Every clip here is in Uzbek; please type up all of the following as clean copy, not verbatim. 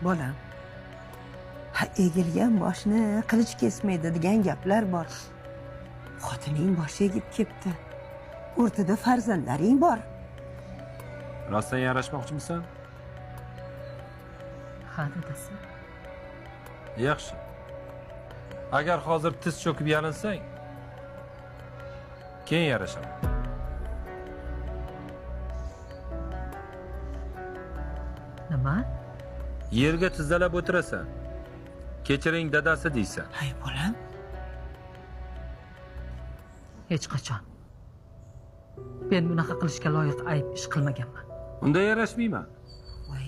bolam, egilgan boshni qilich kesmaydi degan gaplar bor. Xotining boshi egib ketdi. O'rtada farzandlaring bor. Rostdan yarashmoqchimisan? Ha, dadasi. Yaxshi. Agar hozir tiz cho'kib yalinsang, keyin yarashaman. Nima? Yerga tizzalab o'tirasan. Kechiring dadasi deysan. Hay bolam, Hech qachon. Men bunaqa qilishga loyiq ayb ish qilmaganman. Unda yarashmayman. voy.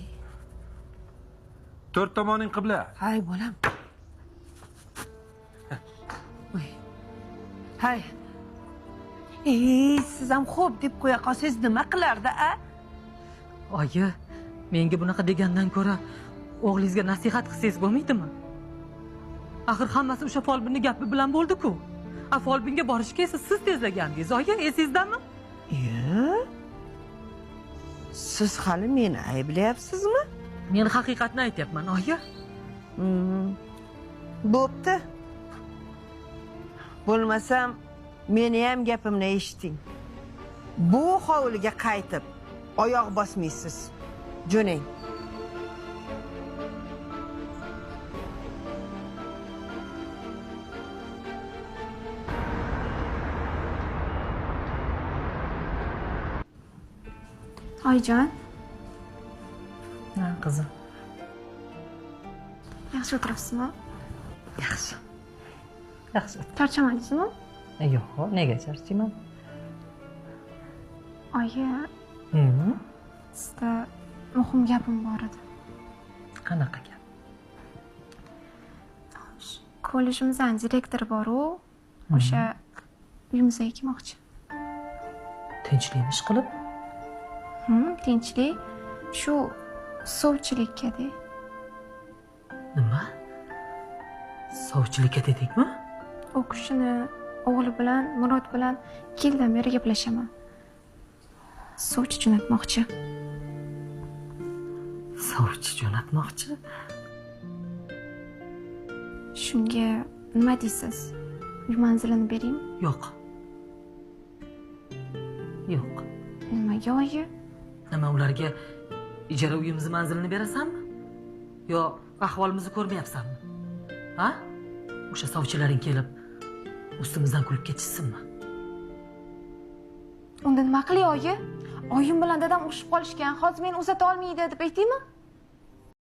4 tomoning qibla. Hay bolam. Voy. Hay. Siz ham xo'p deb qo'ya qolsangiz nima qilardi, a? Oyi, menga bunaqa degandan ko'ra o'g'lingizga nasihat qilsangiz bo'lmaydimi? Axir hammasi o'sha folbinning gapi bilan bo'ldi-ku. Folbinga borishga esa siz tezlagandingiz, oyi, esingizdami? Siz hali meni ayblayapsizmi? Men haqiqatni aytyapman, oyi. Bo'pti. Bo'lmasam, meni ham gapimni eshiting. Bu hovliga qaytib oyoq bosmaysiz. Jo'nang. Oyijon, Ha, qizim. yaxshi o'tiribsizmi? Yaxshi. Yaxshi. Charchamadingizmi? Yo'q, nega charchayman? Oyi, Mhm. sizda muhim gapim bor edi. Qanaqa gap? Kollejimizdan direktori bor-u, o'sha uyimizga kelmoqchi. Tinchlikmi ish qilib? Tinchlik. Shu sovchilikka-da. Nima? Sovchilikka dedikmi? U kishini o'g'li bilan, Murod bilan yildan beri gaplashaman. Sovchi jo'natmoqchi. Sovchi jo'natmoqchi? Shunga nima deysiz? Uy manzilini beraymi? Yo'q. Yo'q. Nimaga oyi? Nima ularga ijara uyimizni manzilini berasanmi? Yo ahvolimizni ko'rmayapsanmi? Ha? O'sha sovchilaring kelib ustimizdan kulib ketishsinmi? Unda nima qilay oyi? Oyim bilan dadam urushib qolishgan. Hozir meni uzata olmaydi deb aytaymi?